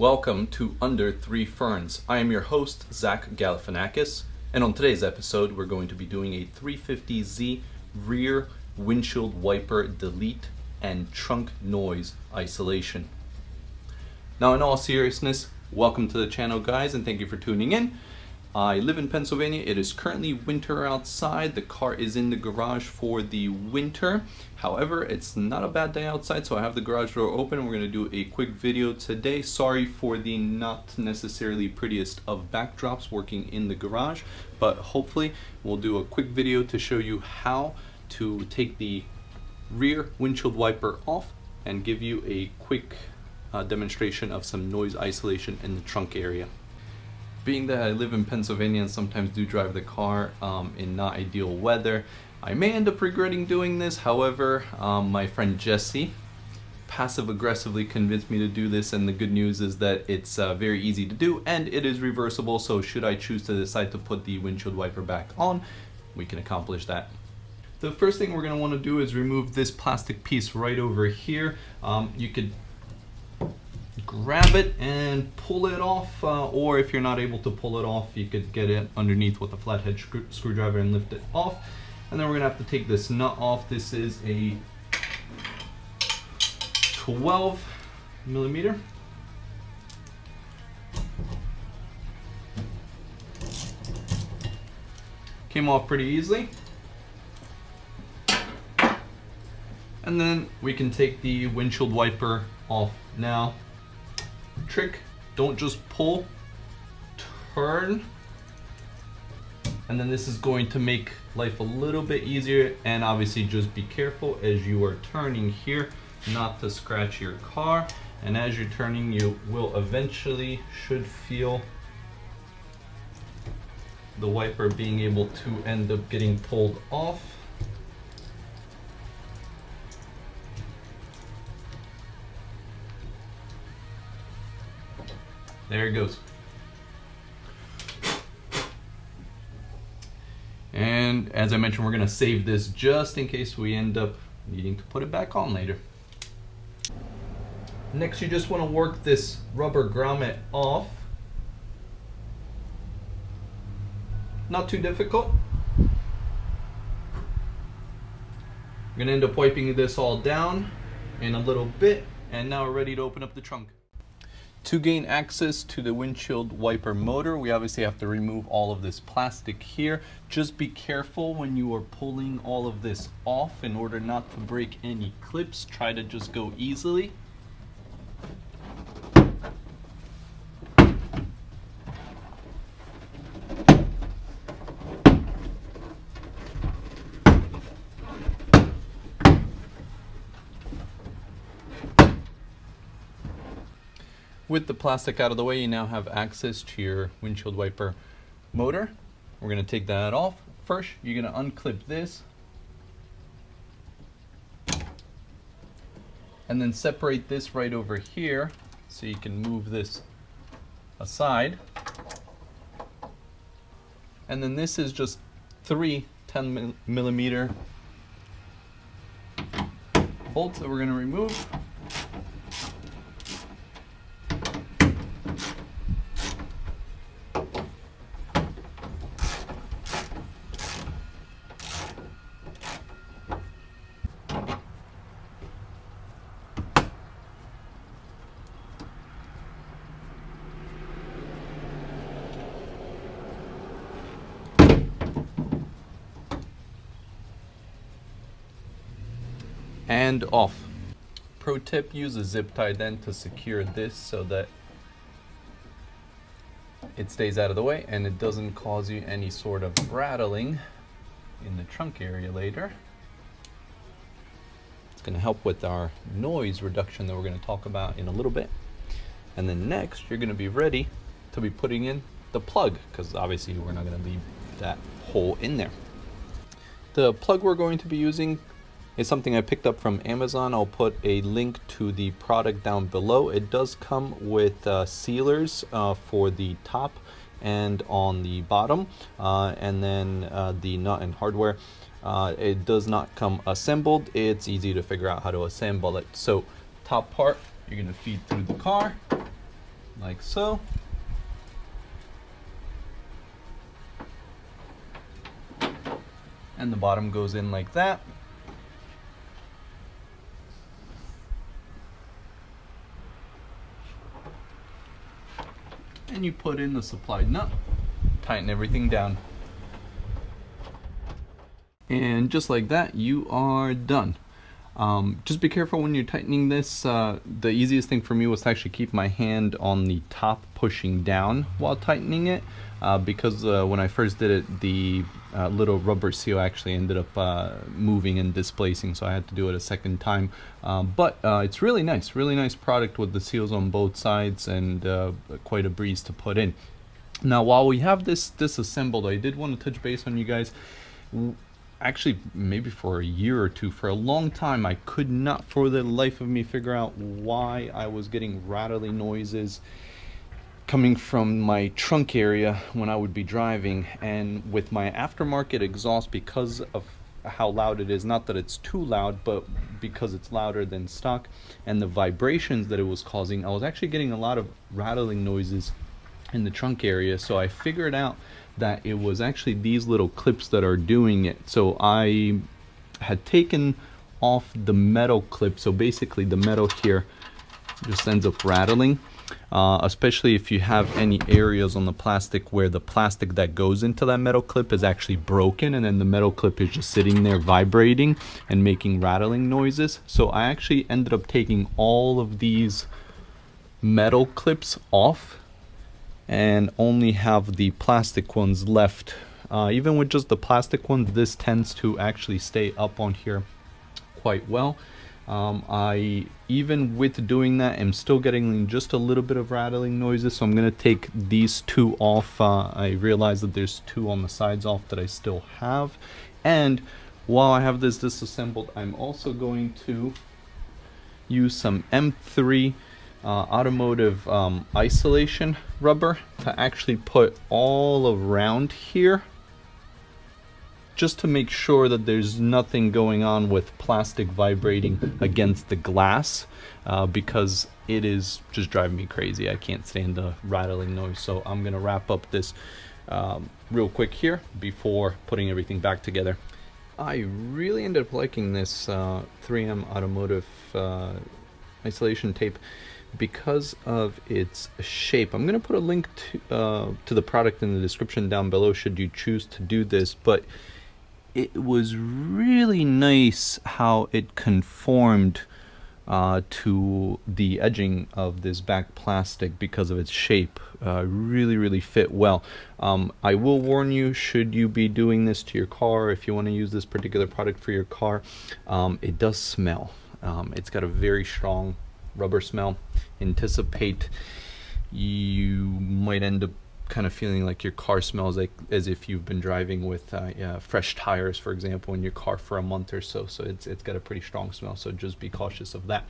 Welcome to Under Three Ferns. I am your host, Zach Galifianakis, and on today's episode, we're going to be doing a 350Z rear windshield wiper delete and trunk noise isolation. Now, in all seriousness, welcome to the channel, guys, and thank you for tuning in. I live in Pennsylvania. It is currently winter outside. The car is in the garage for the winter. However, it's not a bad day outside, so I have the garage door open. We're going to do a quick video today. Sorry for the not necessarily prettiest of backdrops working in the garage, but hopefully we'll do a quick video to show you how to take the rear windshield wiper off and give you a quick demonstration of some noise isolation in the trunk area. Being that I live in Pennsylvania and sometimes do drive the car in not ideal weather, I may end up regretting doing this. However, my friend Jesse passive-aggressively convinced me to do this, and the good news is that it's very easy to do and it is reversible, so should I choose to decide to put the windshield wiper back on, we can accomplish that. The first thing we're going to want to do is remove this plastic piece right over here. You could grab it and pull it off, or if you're not able to pull it off, you could get it underneath with a flathead screwdriver and lift it off. And then we're gonna have to take this nut off. This is a 12 millimeter. Came off pretty easily. And then we can take the windshield wiper off. Now, trick, don't just pull, turn, and then this is going to make life a little bit easier. And obviously just be careful as you are turning here not to scratch your car, and as you're turning you will eventually should feel the wiper being able to end up getting pulled off. There it goes. And as I mentioned, we're going to save this just in case we end up needing to put it back on later. Next, you just want to work this rubber grommet off. Not too difficult. I'm going to end up wiping this all down in a little bit, and now we're ready to open up the trunk. To gain access to the windshield wiper motor, we obviously have to remove all of this plastic here. Just be careful when you are pulling all of this off in order not to break any clips. Try to just go easily. With the plastic out of the way, you now have access to your windshield wiper motor. We're going to take that off. First, you're going to unclip this and then separate this right over here so you can move this aside. And then this is just three 10 millimeter bolts that we're going to remove. And off. Pro tip, use a zip tie then to secure this so that it stays out of the way and it doesn't cause you any sort of rattling in the trunk area later. It's going to help with our noise reduction that we're going to talk about in a little bit. And then next, you're going to be ready to be putting in the plug, because obviously we're not going to leave that hole in there. The plug we're going to be using is something I picked up from Amazon. I'll put a link to the product down below. It does come with sealers for the top and on the bottom, and then the nut and hardware. It does not come assembled. It's easy to figure out how to assemble it. So top part, you're going to feed through the car. like so. And the bottom goes in like that. And you put in the supplied nut, tighten everything down. And just like that, you are done. Just be careful when you're tightening this. The easiest thing for me was to actually keep my hand on the top, pushing down while tightening it, because when I first did it, the little rubber seal actually ended up moving and displacing, so I had to do it a second time. But it's really nice product with the seals on both sides, and quite a breeze to put in. Now, while we have this disassembled, I did want to touch base on you guys. Actually, maybe for a year or two, for a long time, I could not for the life of me figure out why I was getting rattling noises coming from my trunk area when I would be driving. And with my aftermarket exhaust, because of how loud it is, not that it's too loud, but because it's louder than stock, and the vibrations that it was causing, I was actually getting a lot of rattling noises in the trunk area. So I figured out that it was actually these little clips that are doing it. So I had taken off the metal clip, so basically the metal here just ends up rattling, especially if you have any areas on the plastic where the plastic that goes into that metal clip is actually broken, and then the metal clip is just sitting there vibrating and making rattling noises. So I actually ended up taking all of these metal clips off and only have the plastic ones left. Even with just the plastic ones, this tends to actually stay up on here quite well. I, even with doing that, am still getting just a little bit of rattling noises, so I'm going to take these two off. I realize that there's two on the sides off that I still have. And while I have this disassembled, I'm also going to use some M3 automotive isolation rubber to actually put all around here, just to make sure that there's nothing going on with plastic vibrating against the glass, because it is just driving me crazy. I can't stand the rattling noise. So I'm gonna wrap up this real quick here before putting everything back together. I really ended up liking this 3M automotive isolation tape because of its shape. I'm going to put a link to the product in the description down below should you choose to do this, but it was really nice how it conformed to the edging of this back plastic because of its shape. Really fit well. I will warn you, should you be doing this to your car, if you want to use this particular product for your car, it does smell. It's got a very strong rubber smell. Anticipate you might end up kind of feeling like your car smells like as if you've been driving with fresh tires, for example, in your car for a month or so. So it's got a pretty strong smell, so just be cautious of that.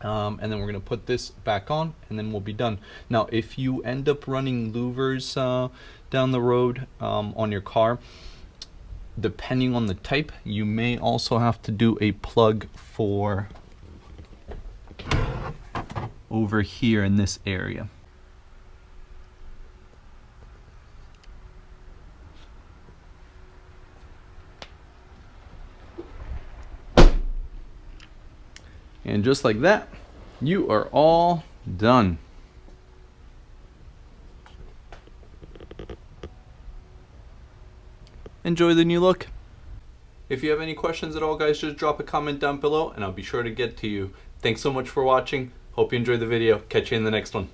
And then we're going to put this back on, and then we'll be done. Now, if you end up running louvers down the road on your car, depending on the type, you may also have to do a plug for over here in this area. And just like that, you are all done. Enjoy the new look. If you have any questions at all, guys, just drop a comment down below and I'll be sure to get to you. Thanks so much for watching. Hope you enjoyed the video. Catch you in the next one.